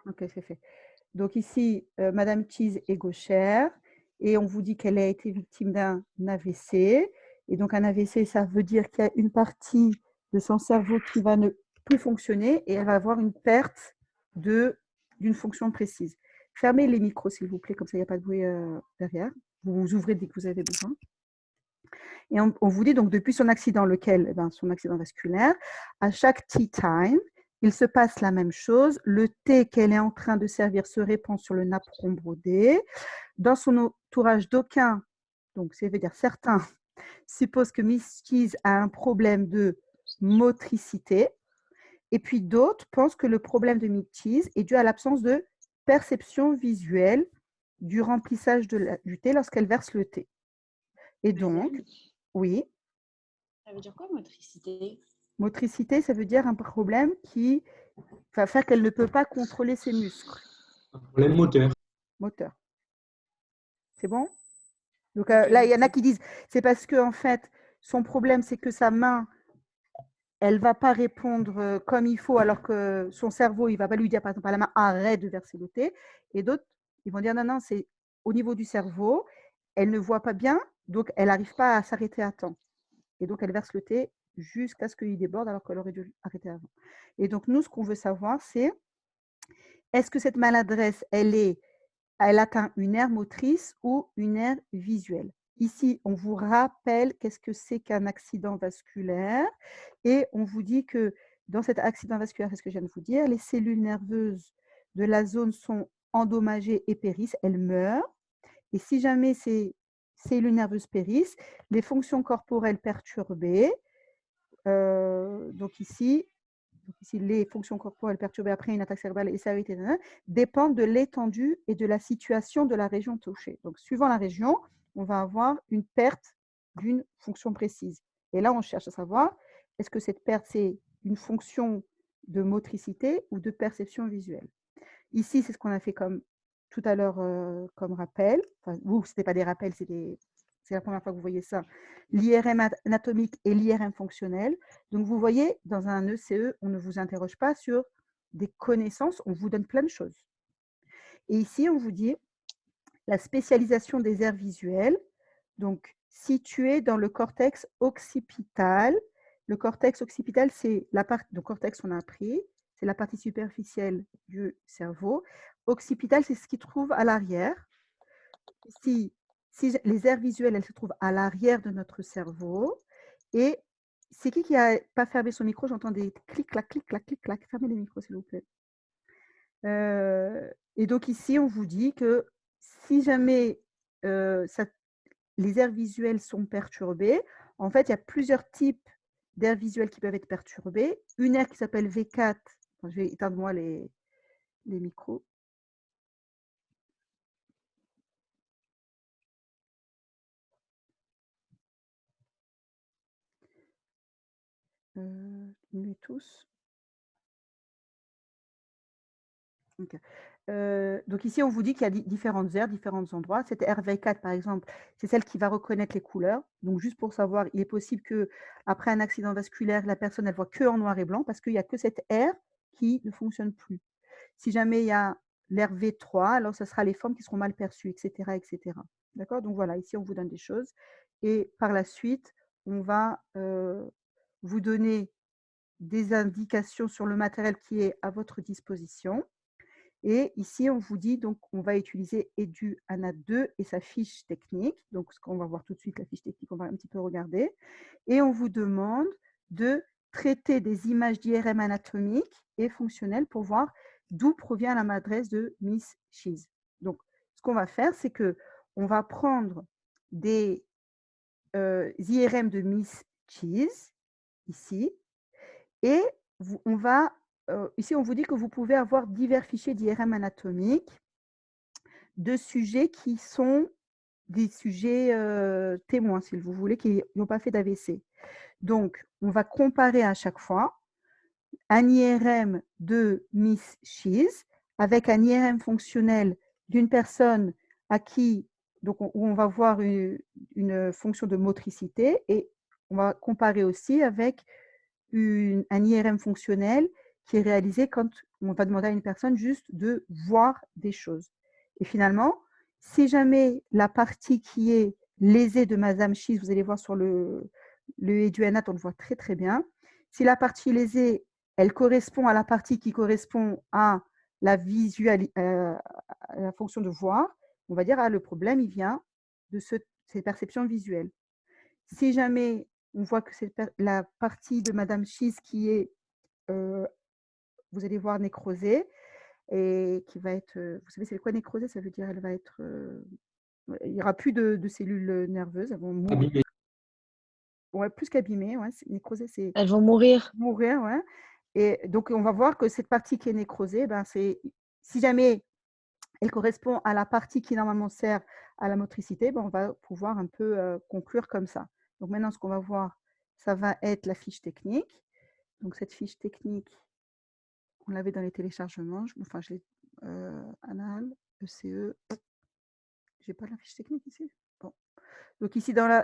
Ok, c'est fait. Donc ici, Madame Cheese est gauchère et on vous dit qu'elle a été victime d'un AVC. Et donc un AVC, ça veut dire qu'il y a une partie de son cerveau qui va ne plus fonctionner et elle va avoir une perte d'une fonction précise. Fermez les micros, s'il vous plaît, comme ça il n'y a pas de bruit derrière. Vous ouvrez dès que vous avez besoin. Et on vous dit donc depuis son accident, lequel? Son accident vasculaire, à chaque tea time, il se passe la même chose. Le thé qu'elle est en train de servir se répand sur le napperon brodé. Dans son entourage, d'aucuns, donc ça veut dire certains, supposent que Miss Cheese a un problème de motricité. Et puis d'autres pensent que le problème de Miss Cheese est dû à l'absence de perception visuelle du remplissage du thé lorsqu'elle verse le thé. Et donc, oui. Ça veut dire quoi, motricité? Motricité, ça veut dire un problème qui va faire qu'elle ne peut pas contrôler ses muscles. Un problème moteur. Moteur. C'est bon? Donc Ok, là, il y en a qui disent, c'est parce que en fait, son problème, c'est que sa main, elle va pas répondre comme il faut, alors que son cerveau, il va pas lui dire, par exemple, à la main, arrête de verser le thé. Et d'autres, ils vont dire, non, non, c'est au niveau du cerveau, elle ne voit pas bien, donc elle n'arrive pas à s'arrêter à temps. Et donc, elle verse le thé jusqu'à ce qu'il déborde, alors qu'elle aurait dû arrêter avant. Et donc, nous, ce qu'on veut savoir, c'est est-ce que cette maladresse, elle atteint une aire motrice ou une aire visuelle? Ici, on vous rappelle qu'est-ce que c'est qu'un accident vasculaire et on vous dit que dans cet accident vasculaire, c'est ce que je viens de vous dire, les cellules nerveuses de la zone sont endommagées et périssent, elles meurent. Et si jamais ces cellules nerveuses périssent, les fonctions corporelles perturbées, donc ici, les fonctions corporelles perturbées après une attaque cérébrale et ça dépendent de l'étendue et de la situation de la région touchée. Donc, suivant la région, on va avoir une perte d'une fonction précise. Et là, on cherche à savoir, est-ce que cette perte, c'est une fonction de motricité ou de perception visuelle? Ici, c'est ce qu'on a fait comme tout à l'heure comme rappel. Enfin, vous, ce n'était pas des rappels, c'est la première fois que vous voyez ça. L'IRM anatomique et l'IRM fonctionnel. Donc, vous voyez, dans un ECE, on ne vous interroge pas sur des connaissances, on vous donne plein de choses. Et ici, on vous dit la spécialisation des aires visuelles, donc située dans le cortex occipital. Le cortex occipital, c'est la partie, donc cortex, on a appris, c'est la partie superficielle du cerveau. Occipital, c'est ce qui trouve à l'arrière. Si les aires visuelles, elles se trouvent à l'arrière de notre cerveau. Et c'est qui n'a pas fermé son micro? J'entends des clic, clac, clic, clac, clic, clac. Fermez les micros, s'il vous plaît. Et donc ici, on vous dit que si jamais les aires visuelles sont perturbées, en fait, il y a plusieurs types d'aires visuelles qui peuvent être perturbées. Une aire qui s'appelle V4, enfin, je vais éteindre moi les micros. Nous tous. Okay. Donc ici, on vous dit qu'il y a différentes aires, différents endroits. Cette aire V4, par exemple, c'est celle qui va reconnaître les couleurs. Donc, juste pour savoir, il est possible qu'après un accident vasculaire, la personne, elle voit que en noir et blanc parce qu'il n'y a que cette aire qui ne fonctionne plus. Si jamais il y a l'aire V3, alors ce sera les formes qui seront mal perçues, etc. etc. D'accord? Donc voilà, ici, on vous donne des choses. Et par la suite, on va vous donner des indications sur le matériel qui est à votre disposition. Et ici, on vous dit, donc, on va utiliser EduAnat2 et sa fiche technique. Donc, ce qu'on va voir tout de suite, la fiche technique, on va un petit peu regarder. Et on vous demande de traiter des images d'IRM anatomiques et fonctionnelles pour voir d'où provient la maladresse de Miss Cheese. Donc, ce qu'on va faire, c'est qu'on va prendre des IRM de Miss Cheese, ici, et on va ici, on vous dit que vous pouvez avoir divers fichiers d'IRM anatomique de sujets qui sont des sujets témoins, si vous voulez, qui n'ont pas fait d'AVC. Donc, on va comparer à chaque fois un IRM de Miss Cheese avec un IRM fonctionnel d'une personne à qui, donc où on va voir une fonction de motricité et on va comparer aussi avec un IRM fonctionnel qui est réalisé quand on va demander à une personne juste de voir des choses. Et finalement, si jamais la partie qui est lésée de Madame Schiz, vous allez voir sur le Eduanat, on le voit très très bien. Si la partie lésée, elle correspond à la partie qui correspond à la fonction de voir, on va dire le problème il vient de cette perception visuelle. Si jamais on voit que c'est la partie de Madame Schiz qui est, vous allez voir, nécrosée, et qui va être, vous savez c'est quoi nécrosée? Ça veut dire elle va être, il n'y aura plus de cellules nerveuses, elles vont mourir. Abîmé. Ouais, plus qu'abîmées, ouais, nécrosée, c'est Elles vont mourir. mourir, ouais. Et donc on va voir que cette partie qui est nécrosée, ben, c'est si jamais elle correspond à la partie qui normalement sert à la motricité, ben, on va pouvoir un peu conclure comme ça. Donc maintenant, ce qu'on va voir, ça va être la fiche technique. Donc cette fiche technique, on l'avait dans les téléchargements. Enfin, je l'ai Anal, ECE. J'ai pas la fiche technique ici. Bon. Donc ici, dans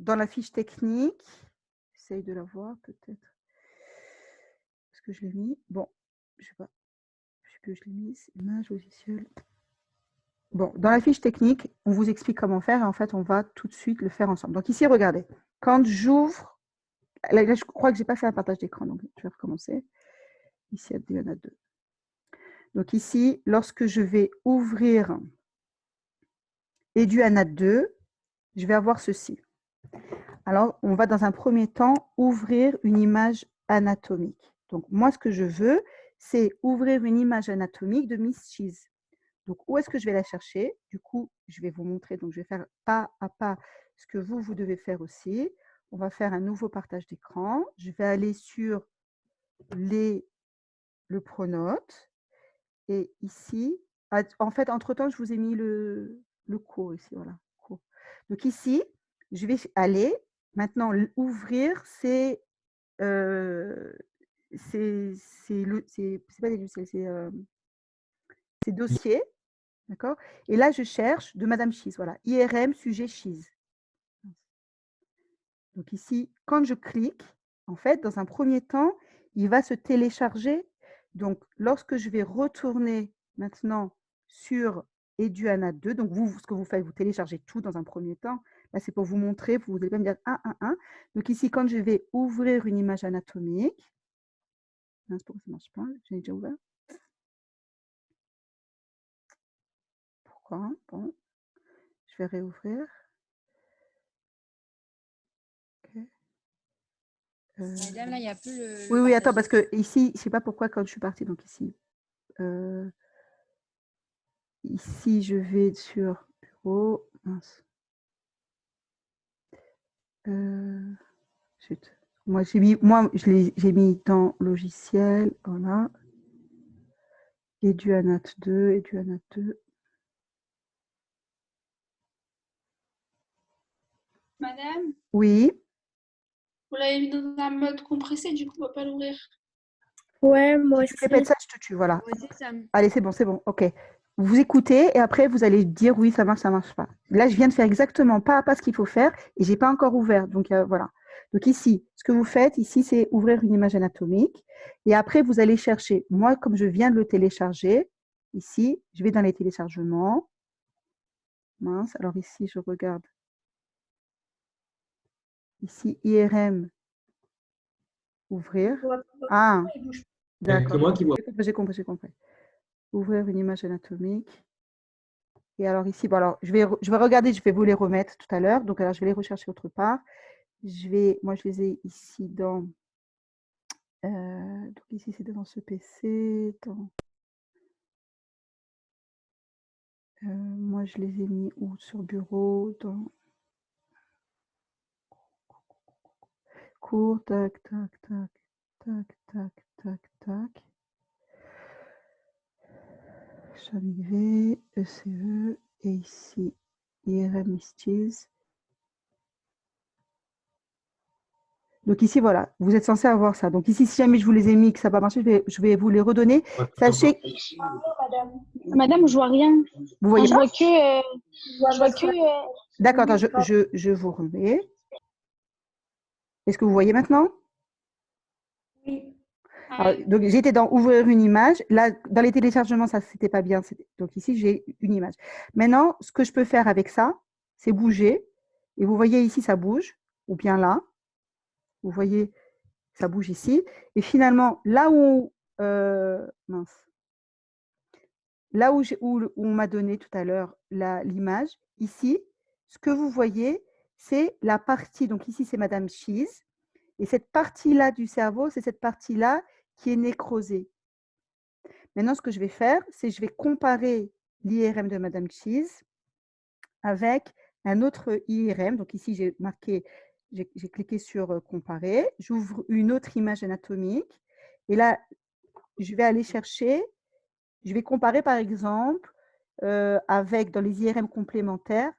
la fiche technique, j'essaye de la voir peut-être. Est-ce que je l'ai mis? Bon, je sais pas. Je sais plus où je l'ai mis. Image, logiciel. Bon, dans la fiche technique, on vous explique comment faire et en fait, on va tout de suite le faire ensemble. Donc ici, regardez. Quand j'ouvre, là, je crois que je n'ai pas fait un partage d'écran, donc je vais recommencer. Ici, il y en a deux. Donc ici, lorsque je vais ouvrir Eduanat 2, je vais avoir ceci. Alors, on va dans un premier temps ouvrir une image anatomique. Donc, moi, ce que je veux, c'est ouvrir une image anatomique de Miss Schiz. Donc, où est-ce que je vais la chercher? Du coup, je vais vous montrer. Donc, je vais faire pas à pas ce que vous devez faire aussi. On va faire un nouveau partage d'écran. Je vais aller sur le pronote. Et ici, en fait, entre-temps, je vous ai mis le cours ici. Voilà, cours. Donc, ici, je vais aller maintenant ouvrir ces dossiers. D'accord. Et là, je cherche de Madame Schiz. Voilà, IRM, sujet Schiz. Donc ici, quand je clique, en fait, dans un premier temps, il va se télécharger. Donc, lorsque je vais retourner maintenant sur Eduanat 2, donc vous, ce que vous faites, vous téléchargez tout dans un premier temps. Là, c'est pour vous montrer, vous allez pas me dire 1. Donc ici, quand je vais ouvrir une image anatomique, pourquoi ça ne marche pas? J'ai déjà ouvert. Pourquoi? Bon, je vais réouvrir. Okay. Madame, là, il n'y a plus le. Oui, attends, parce que ici, je ne sais pas pourquoi quand je suis partie, donc ici. Ici, je vais sur bureau. Mince. Chut. Moi, j'ai mis dans logiciel. Voilà. Eduanat 2. Madame, Oui. vous l'avez mis dans un mode compressé, du coup, on ne va pas l'ouvrir. Ouais, moi Si tu répètes ça, je te tue. Voilà. Ouais, c'est ça. Allez, c'est bon. OK. Vous écoutez et après, vous allez dire oui, ça marche pas. Là, je viens de faire exactement pas à pas ce qu'il faut faire et j'ai pas encore ouvert. Donc, voilà. Donc ici, ce que vous faites ici, c'est ouvrir une image anatomique et après, vous allez chercher. Moi, comme je viens de le télécharger, ici, je vais dans les téléchargements. Mince, alors ici, je regarde. Ici, IRM, ouvrir. Ah, d'accord. C'est moi qui vois. J'ai compris. Ouvrir une image anatomique. Et alors ici, bon, alors, je vais regarder, je vais vous les remettre tout à l'heure. Donc, alors, je vais les rechercher autre part. Moi, je les ai ici dans. Donc, ici, c'est dans ce PC. Moi, je les ai mis où? Sur bureau, dans. Cours, tac. Chamivé, ECE, et ici, IRM Schiz. Donc ici, voilà, vous êtes censé avoir ça. Donc ici, si jamais je vous les ai mis, que ça n'a pas marché, je vais vous les redonner. Sachez. Madame, je vois rien. Vous voyez je pas? vois que. D'accord, attends, je vous remets. Est-ce que vous voyez maintenant? Oui. Alors, donc, j'étais dans ouvrir une image. Là, dans les téléchargements, ça, c'était pas bien. Donc, ici, j'ai une image. Maintenant, ce que je peux faire avec ça, c'est bouger. Et vous voyez ici, ça bouge. Ou bien là. Vous voyez, ça bouge ici. Et finalement, là où, mince, là où, où on m'a donné tout à l'heure l'image, ici, ce que vous voyez, c'est la partie. Donc, ici, c'est Madame Cheese. Et cette partie-là du cerveau, c'est cette partie-là qui est nécrosée. Maintenant, ce que je vais faire, c'est je vais comparer l'IRM de Madame Cheese avec un autre IRM. Donc ici, j'ai marqué, j'ai cliqué sur comparer. J'ouvre une autre image anatomique. Et là, je vais aller chercher, je vais comparer par exemple avec dans les IRM complémentaires,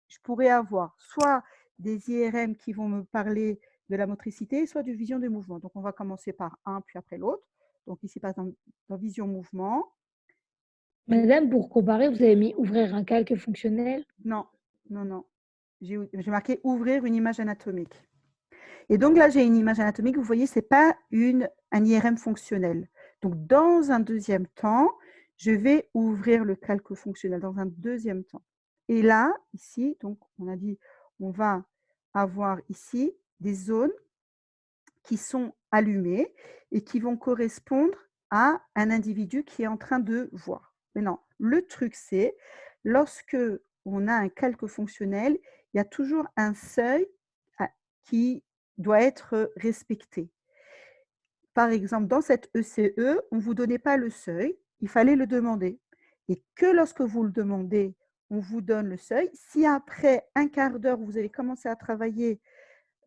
je pourrais avoir soit des IRM qui vont me parler de la motricité, soit de vision des mouvements. Donc, on va commencer par un, puis après l'autre. Donc, ici, par exemple, dans vision mouvement. Madame, pour comparer, vous avez mis ouvrir un calque fonctionnel? Non, non, non. J'ai marqué ouvrir une image anatomique. Et donc là, j'ai une image anatomique. Vous voyez, ce n'est pas un IRM fonctionnel. Donc, dans un deuxième temps, je vais ouvrir le calque fonctionnel dans un deuxième temps. Et là, ici, donc on a dit, on va avoir ici des zones qui sont allumées et qui vont correspondre à un individu qui est en train de voir. Maintenant, le truc, c'est lorsque on a un calque fonctionnel, il y a toujours un seuil qui doit être respecté. Par exemple, dans cette ECE, on ne vous donnait pas le seuil, il fallait le demander. Et que lorsque vous le demandez, on vous donne le seuil. Si après un quart d'heure, vous avez commencé à travailler,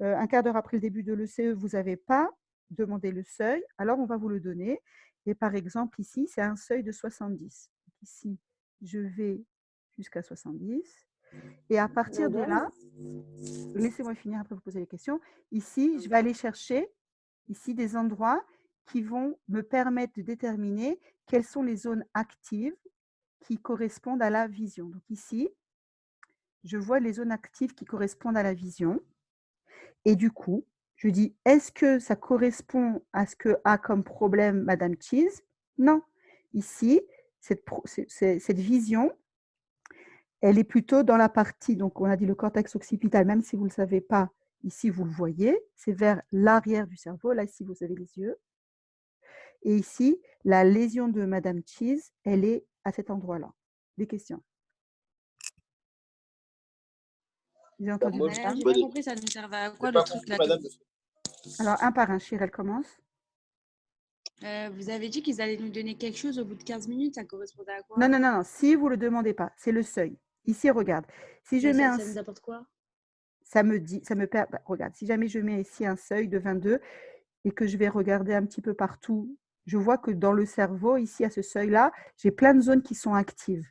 un quart d'heure après le début de l'ECE, vous n'avez pas demandé le seuil, alors on va vous le donner. Et par exemple, ici, c'est un seuil de 70. Ici, je vais jusqu'à 70. Et à partir de là, laissez-moi finir, après vous poser les questions. Ici, je vais aller chercher ici des endroits qui vont me permettre de déterminer quelles sont les zones actives qui correspondent à la vision. Donc ici, je vois les zones actives qui correspondent à la vision. Et du coup, je dis, est-ce que ça correspond à ce que a comme problème Madame Cheese? Non. Ici, cette vision, elle est plutôt dans la partie, donc on a dit le cortex occipital, même si vous ne le savez pas, ici vous le voyez, c'est vers l'arrière du cerveau, là ici vous avez les yeux. Et ici, la lésion de Madame Cheese, elle est à cet endroit-là. Des questions? Vous avez entendu J'ai pas compris, ça nous servait à quoi le truc là? Alors, un par un, Chir, elle commence. Vous avez dit qu'ils allaient nous donner quelque chose au bout de 15 minutes, ça correspondait à quoi? Non, non, non, non, si vous ne le demandez pas, c'est le seuil. Ici, regarde. Si je mets ça nous apporte quoi? Ça me dit, regarde, si jamais je mets ici un seuil de 22 et que je vais regarder un petit peu partout, je vois que dans le cerveau, ici à ce seuil-là, j'ai plein de zones qui sont actives.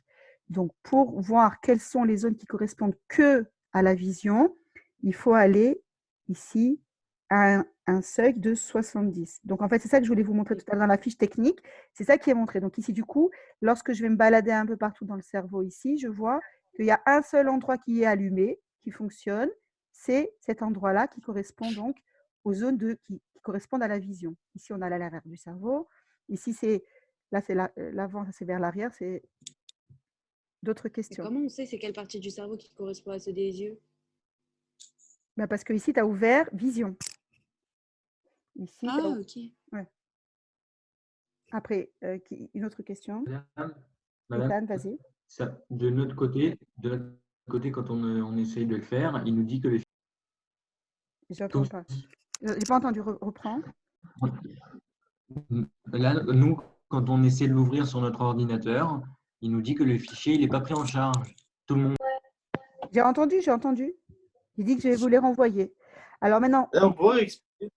Donc, pour voir quelles sont les zones qui correspondent que à la vision, il faut aller ici à un seuil de 70. Donc, en fait, c'est ça que je voulais vous montrer tout à l'heure dans la fiche technique. C'est ça qui est montré. Donc, ici, du coup, lorsque je vais me balader un peu partout dans le cerveau ici, je vois qu'il y a un seul endroit qui est allumé, qui fonctionne. C'est cet endroit-là qui correspond donc aux zones qui correspondent à la vision. Ici, on a l'arrière du cerveau. Ici, là, c'est l'avant, ça c'est vers l'arrière. C'est d'autres questions. Comment on sait c'est quelle partie du cerveau qui correspond à ceux des yeux? Ben parce que ici, tu as ouvert vision. Ici, ok. Ouais. Après, une autre question. Madame, Ethan, vas-y. De notre côté, quand on essaye de le faire, il nous dit que les J'entends pas. J'ai pas entendu. Reprends. Là, nous, quand on essaie de l'ouvrir sur notre ordinateur, il nous dit que le fichier, il n'est pas pris en charge. Tout le monde. J'ai entendu. Il dit que je vais vous les renvoyer. Alors maintenant. Là, on pourrait expliquer.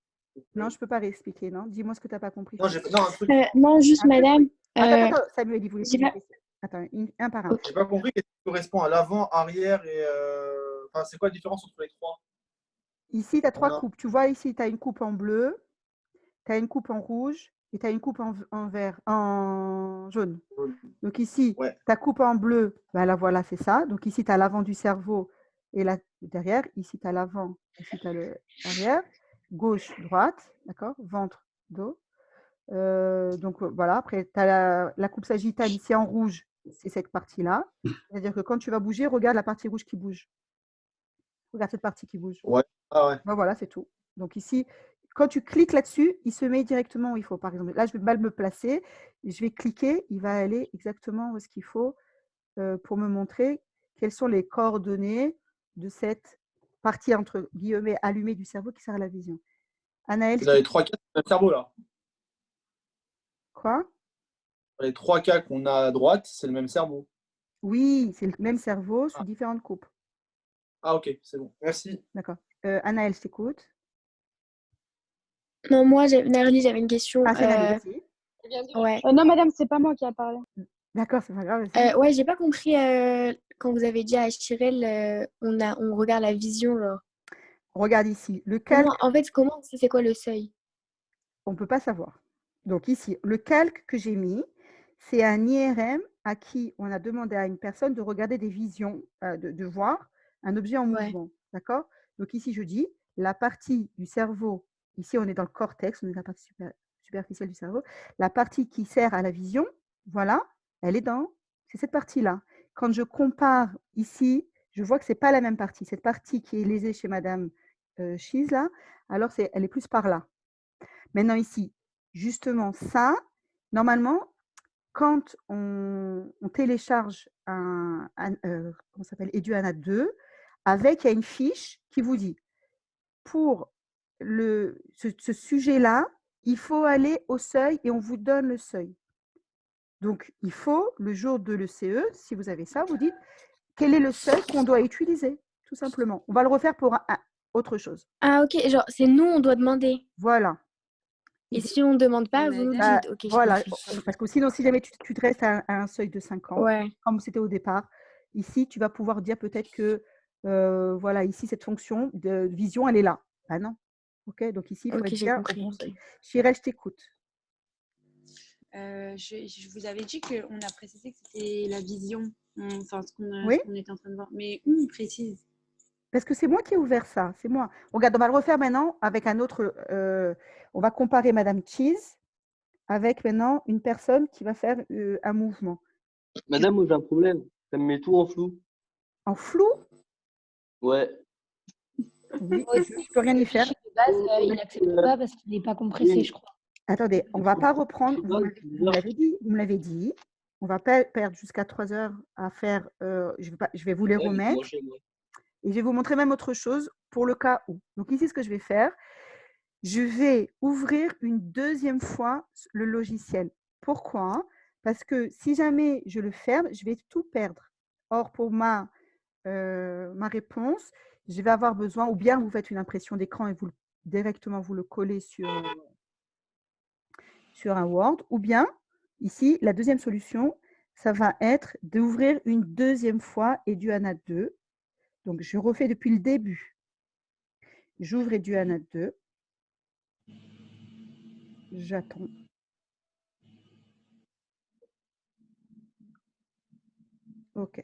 Non, je ne peux pas réexpliquer, non. Dis-moi ce que tu n'as pas compris. Non, un truc. Non, juste madame. Attends, Samuel, il voulait poser pas- une question. Attends, un par un. J'ai pas compris qu'est-ce qui correspond à l'avant, arrière et. Enfin, c'est quoi la différence entre les trois? Ici, tu as 3 coupes. Tu vois, ici, tu as une coupe en bleu, tu as une coupe en rouge et tu as une coupe en vert, en jaune. Donc ici, Ouais. ta coupe en bleu, ben là, voilà, c'est ça. Donc ici, tu as l'avant du cerveau et là, derrière. Ici, tu as l'avant, ici, tu as l'arrière. Gauche, droite, d'accord? Ventre, dos. Donc voilà, après, tu as la coupe sagittale ici en rouge, c'est cette partie-là. C'est-à-dire que quand tu vas bouger, regarde la partie rouge qui bouge. Regarde cette partie qui bouge. Ouais. Ah ouais. Ben voilà, c'est tout. Donc ici, quand tu cliques là-dessus, il se met directement où il faut. Par exemple, là, je vais mal me placer. Je vais cliquer, il va aller exactement où est-ce qu'il faut pour me montrer quelles sont les coordonnées de cette partie entre guillemets allumée du cerveau qui sert à la vision. Anaël, Dans les 3 cas, c'est le cerveau là. quoi? Dans les 3 cas qu'on a à droite, c'est le même cerveau. Oui, c'est le même cerveau sous différentes coupes. Ah ok, c'est bon. Merci. D'accord. Anaël, je t'écoute. Non, moi, Nerly, j'avais une question. Ah, c'est Naël, vas-y. Ouais. Non, madame, c'est pas moi qui a parlé. D'accord, c'est pas grave. Vas-y. Ouais, j'ai pas compris quand vous avez dit à Chirel, on regarde la vision. Genre. Regarde ici. Le calque, En fait, comment c'est quoi le seuil? on ne peut pas savoir. Donc ici, le calque que j'ai mis, c'est un IRM à qui on a demandé à une personne de regarder des visions, de voir un objet en Ouais. mouvement. D'accord? Donc ici, je dis la partie du cerveau, ici on est dans le cortex, on est dans la partie superficielle du cerveau, la partie qui sert à la vision, voilà, elle est c'est cette partie-là. Quand je compare ici, je vois que ce n'est pas la même partie. Cette partie qui est lésée chez Madame Chiz, là, alors elle est plus par là. Maintenant ici, justement ça, normalement, quand on télécharge comment s'appelle, EduAnat 2, avec, il y a une fiche qui vous dit, pour ce sujet-là, il faut aller au seuil et on vous donne le seuil. Donc, il faut, le jour de l'ECE, si vous avez ça, vous dites, quel est le seuil qu'on doit utiliser, tout simplement. On va le refaire pour autre chose. Ah, ok, genre, c'est nous, on doit demander. Voilà. Et si on ne demande pas, vous nous Bah, dites. Ok, voilà, parce que sinon, si jamais tu te restes à un seuil de 5 ans, Ouais. comme c'était au départ, ici, tu vas pouvoir dire peut-être que, voilà, ici, cette fonction de vision, elle est là. Ah non. OK, donc ici, il faut Ok, être j'ai bien compris. au bon seuil. Chirel, je t'écoute. Je vous avais dit qu'on a précisé que c'était la vision, enfin ce qu'on Oui, était en train de voir. Mais où on précise? parce que c'est moi qui ai ouvert ça, c'est moi. Regarde, on va le refaire maintenant avec un autre. On va comparer Madame Cheese avec maintenant une personne qui va faire un mouvement. Madame, moi j'ai un problème. Ça me met tout en flou. En flou, Ouais. oui, Moi aussi, je peux rien y le faire. fichier de base, il n'accepte pas parce qu'il n'est pas compressé, Oui. je crois. Attendez, on ne va pas reprendre. Je sais pas, Vous me l'avez dit. On ne va pas perdre jusqu'à 3 heures à faire. Je vais vous les ouais, mais remettre. comment je fais, moi Et je vais vous montrer même autre chose pour le cas où. Donc ici, ce que je vais faire, je vais ouvrir une deuxième fois le logiciel. Pourquoi? Parce que si jamais je le ferme, je vais tout perdre. Or, pour ma réponse, je vais avoir besoin, ou bien vous faites une impression d'écran et directement vous le collez sur un Word, ou bien ici, la deuxième solution, ça va être d'ouvrir une deuxième fois EduAnat 2. Donc, je refais depuis le début. J'ouvre EduAnat 2. J'attends. OK.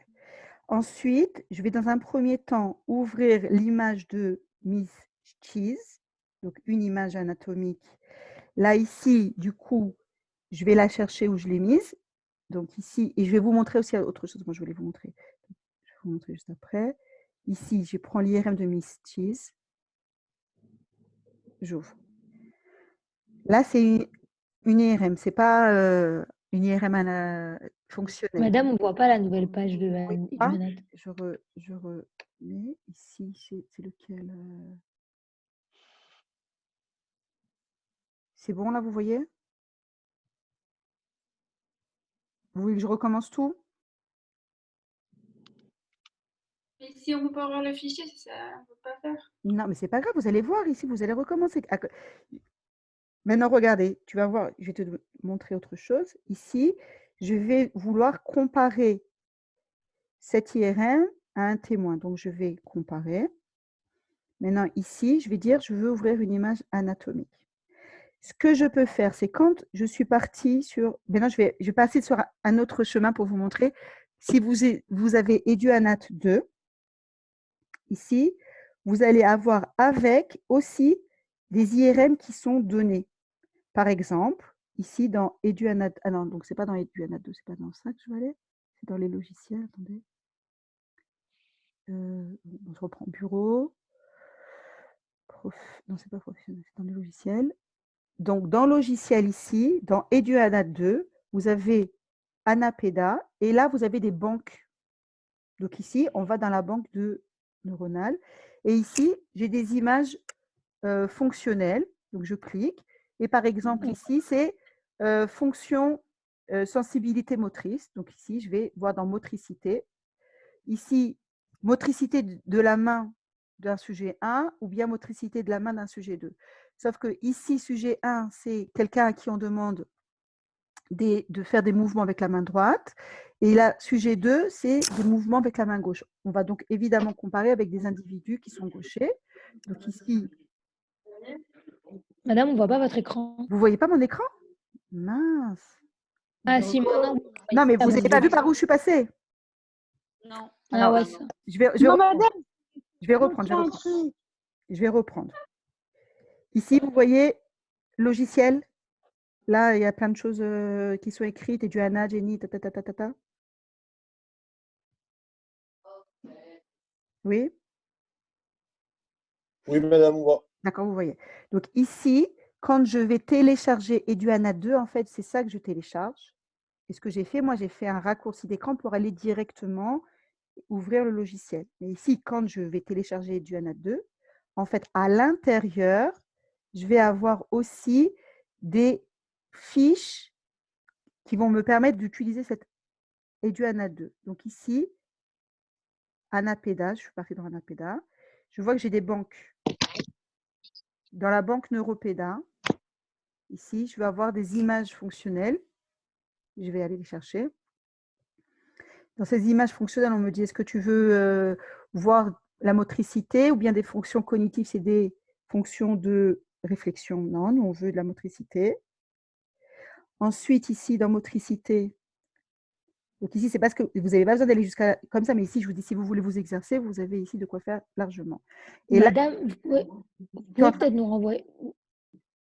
Ensuite, je vais dans un premier temps ouvrir l'image de Miss Cheese, donc une image anatomique. Là, ici, du coup, je vais la chercher où je l'ai mise. Donc ici, et je vais vous montrer aussi autre chose. Moi, je voulais vous montrer. Je vais vous montrer juste après. Ici, je prends l'IRM de Miss Cheese. J'ouvre. Là, c'est une IRM. Ce n'est pas une IRM fonctionnelle. Madame, on ne voit pas la nouvelle page de Oui. EduAnat. Je remets. Ici, c'est lequel C'est bon, là, vous voyez? Vous voulez que je recommence tout? Mais si on peut pas ouvrir le fichier, ça ne peut pas faire. Non, mais c'est pas grave, vous allez voir ici, vous allez recommencer. Maintenant, regardez, tu vas voir, je vais te montrer autre chose. Ici, je vais vouloir comparer cet IRM à un témoin. Donc, je vais comparer. Maintenant, ici, je vais dire, je veux ouvrir une image anatomique. Ce que je peux faire, c'est quand je suis partie sur… Maintenant, je vais passer sur un autre chemin pour vous montrer. Si vous avez EduAnat 2, ici, vous allez avoir avec aussi des IRM qui sont donnés. Par exemple, ici dans EduAnat. Ah non, donc c'est pas dans EduAnat 2, c'est pas dans ça que je vais aller. C'est dans les logiciels. Attendez. On se reprend bureau. Non, c'est pas professionnel, c'est dans les logiciels. Donc, dans logiciel ici, dans EduAnat 2, vous avez Anapeda et là, vous avez des banques. Donc ici, on va dans la banque de neuronale. Et ici, j'ai des images fonctionnelles. Donc, je clique. Et par exemple, ici, c'est fonction sensibilité motrice. Donc ici, je vais voir dans motricité. Ici, motricité de la main d'un sujet 1 ou bien motricité de la main d'un sujet 2. Sauf que ici, sujet 1, c'est quelqu'un à qui on demande de faire des mouvements avec la main droite. Et là, sujet 2, c'est des mouvements avec la main gauche. On va donc évidemment comparer avec des individus qui sont gauchers. Donc ici, Madame, on voit pas votre écran. vous ne voyez pas mon écran? Mince. Ah si, maintenant. Non, mais vous Ah, n'avez pas vu par où je suis passée? Non. Ah Alors, ouais, ça. je vais Non, reprendre. madame, Je vais reprendre. Je vais reprendre. Ici, vous voyez logiciel. Là, il y a plein de choses qui sont écrites. EduAnat, Jenny, ta, ta, ta, ta, ta, ta. Oui, Oui, madame, on voit. d'accord, vous voyez. Donc ici, quand je vais télécharger EduAnat 2, en fait, c'est ça que je télécharge. Et ce que j'ai fait, moi, j'ai fait un raccourci d'écran pour aller directement ouvrir le logiciel. Mais ici, quand je vais télécharger EduAnat 2, en fait, à l'intérieur, je vais avoir aussi des fiches qui vont me permettre d'utiliser cette EduAnat 2. Donc ici, Anapeda, je suis partie dans Anapeda. Je vois que j'ai des banques. Dans la banque Neuropeda, ici, je vais avoir des images fonctionnelles. Je vais aller les chercher. Dans ces images fonctionnelles, on me dit, est-ce que tu veux voir la motricité ou bien des fonctions cognitives, c'est des fonctions de réflexion? Non, nous, on veut de la motricité. Ensuite, ici, dans motricité, donc ici, c'est parce que vous n'avez pas besoin d'aller jusqu'à comme ça, mais ici, je vous dis, si vous voulez vous exercer, vous avez ici de quoi faire largement. Et là, Madame, vous pouvez peut-être nous renvoyer,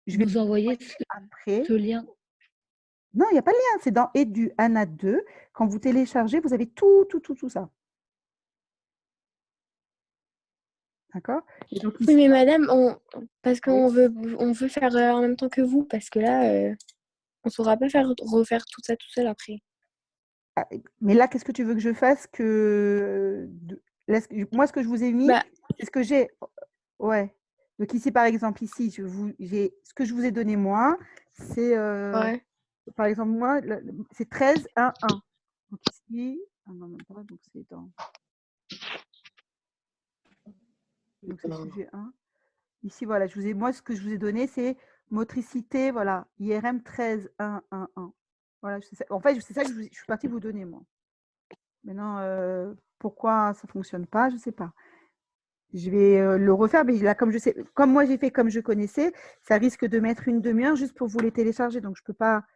je vais nous envoyer après. ce lien. Non, il n'y a pas de lien, c'est dans EduAnat 2. Quand vous téléchargez, vous avez tout ça. D'accord? Et donc Oui, ici, mais madame, parce qu'on veut faire en même temps que vous, parce que là, on ne saura pas refaire tout ça tout seul après. mais là, qu'est-ce que tu veux que je fasse moi, ce que je vous ai mis, Bah, c'est ce que j'ai. Ouais. Donc ici, par exemple, ici, ce que je vous ai donné moi, c'est, ouais. par exemple, moi, c'est 13, 1, 1. Donc ici, non, même pas, donc c'est dans. Donc c'est sujet 1. Ici, voilà, moi, ce que je vous ai donné, c'est motricité, voilà, IRM 13, 1, 1, 1. Voilà, en fait, c'est ça que je suis partie vous donner, moi. Maintenant, pourquoi ça ne fonctionne pas, je ne sais pas. Je vais le refaire, mais là, comme moi j'ai fait comme je connaissais, ça risque de mettre une demi-heure juste pour vous les télécharger. Donc, je ne peux pas.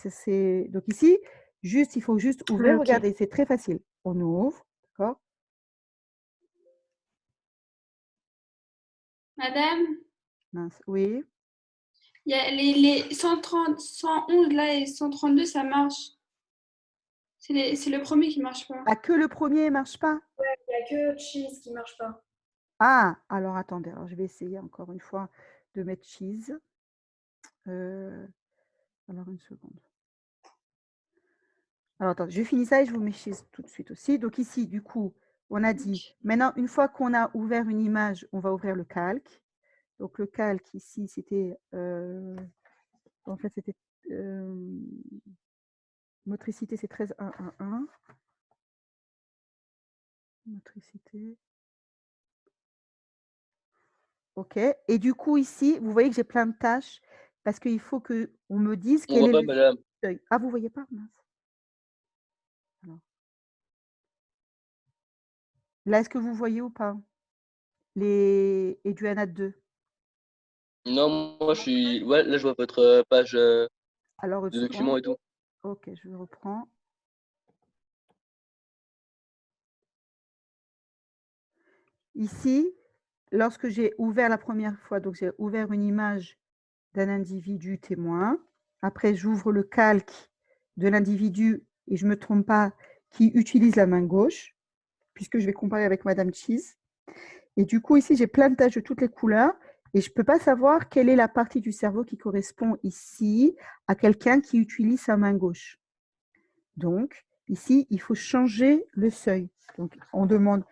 Donc ici, il faut juste ouvrir. Ok. Regardez, c'est très facile. On ouvre, d'accord? Madame, Mince, oui. il y a les 130, 111 là et 132, ça marche. C'est le premier qui marche pas. Ah, que le premier ne marche pas? Il n'y a que cheese qui marche pas. Ah, alors attendez, alors je vais essayer encore une fois de mettre cheese. Alors une seconde. Alors attends, je finis ça et je vous mets cheese tout de suite aussi. Donc ici, du coup, on a dit, maintenant, une fois qu'on a ouvert une image, on va ouvrir le calque. Donc le calque ici, c'était, en fait, c'était motricité, c'est 13, 1, 1, 1. Motricité. OK. Et du coup, ici, vous voyez que j'ai plein de tâches parce qu'il faut qu'on me dise On quel voit est pas, le madame. seuil. Ah, vous ne voyez pas? Mince. Alors. Là, est-ce que vous voyez ou pas? Les EduAnat 2. Non, moi, je suis. Ouais, là, je vois votre page Alors, une de documents seconde. et tout. OK, je reprends. Ici, lorsque j'ai ouvert la première fois, donc j'ai ouvert une image d'un individu témoin. Après, j'ouvre le calque de l'individu, et je ne me trompe pas, qui utilise la main gauche, puisque je vais comparer avec Madame Cheese. Et du coup, ici, j'ai plein de taches de toutes les couleurs, et je ne peux pas savoir quelle est la partie du cerveau qui correspond ici à quelqu'un qui utilise sa main gauche. Donc, ici, il faut changer le seuil. Donc, on demande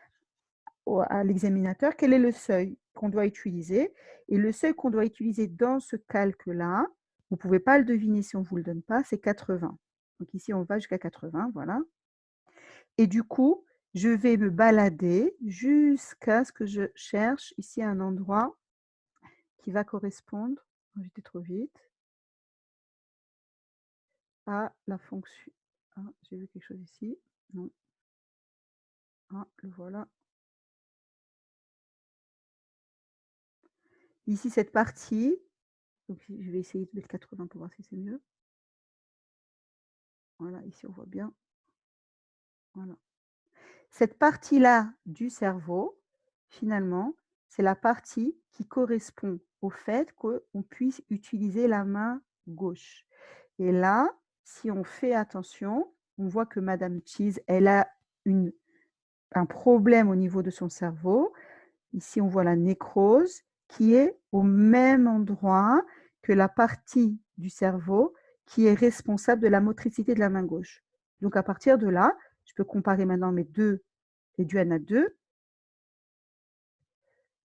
à l'examinateur quel est le seuil qu'on doit utiliser. Et le seuil qu'on doit utiliser dans ce calque-là, vous ne pouvez pas le deviner si on ne vous le donne pas, c'est 80. Donc ici, on va jusqu'à 80, voilà. Et du coup, je vais me balader jusqu'à ce que je cherche ici un endroit qui va correspondre, j'étais trop vite, à la fonction. Ah, j'ai vu quelque chose ici. Non. Ah, le voilà. Ici, cette partie, donc je vais essayer de mettre 80 pour voir si c'est mieux. Voilà, ici on voit bien. Voilà. Cette partie-là du cerveau, finalement, c'est la partie qui correspond au fait qu'on puisse utiliser la main gauche. Et là, si on fait attention, on voit que Madame Cheese, elle a un problème au niveau de son cerveau. Ici, on voit la nécrose qui est au même endroit que la partie du cerveau qui est responsable de la motricité de la main gauche. Donc, à partir de là, je peux comparer maintenant mes deux réduits à NAT2.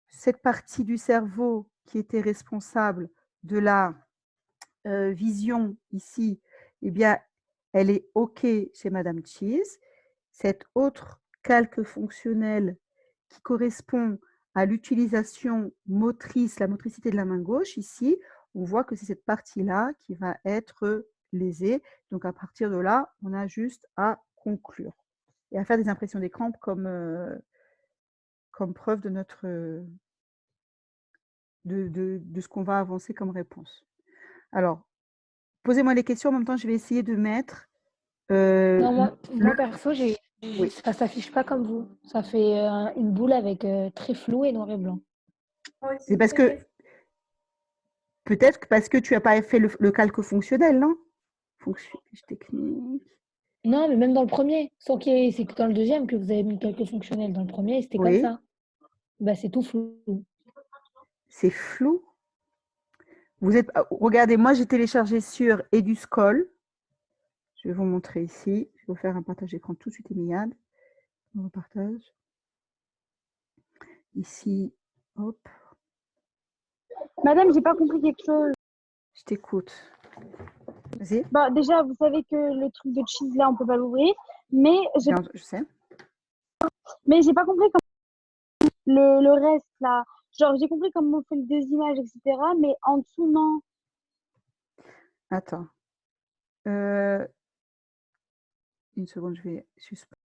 Cette partie du cerveau qui était responsable de la vision ici, eh bien, elle est OK chez Madame Cheese. Cet autre calque fonctionnel qui correspond à l'utilisation motrice, la motricité de la main gauche, ici, on voit que c'est cette partie-là qui va être lésée. Donc, à partir de là, on a juste à conclure et à faire des impressions d'écran comme preuve de notre de ce qu'on va avancer comme réponse. Alors, posez-moi les questions. En même temps, je vais essayer de mettre Non, moi le... perso, Oui. ça s'affiche pas comme vous. Ça fait une boule avec très flou et noir et blanc. C'est parce que peut-être parce que tu n'as pas fait le calque fonctionnel, non? Fonction technique. Non, mais même dans le premier, c'est que dans le deuxième que vous avez mis quelques fonctionnels. Dans le premier, c'était comme Oui, ça. Bah, c'est tout flou. c'est flou. Regardez, moi j'ai téléchargé sur Eduscol. Je vais vous montrer ici. Je vais vous faire un partage d'écran tout de suite immédiat. On repartage. Ici, hop, Madame, j'ai pas compris quelque chose. je t'écoute. Vas-y. Bah, déjà, vous savez que le truc de cheese là, on peut pas l'ouvrir, mais Je sais. j'ai pas compris le reste là. Genre, j'ai compris comment on fait les deux images, etc. Mais en dessous, non. Attends. Une seconde, je vais suspendre.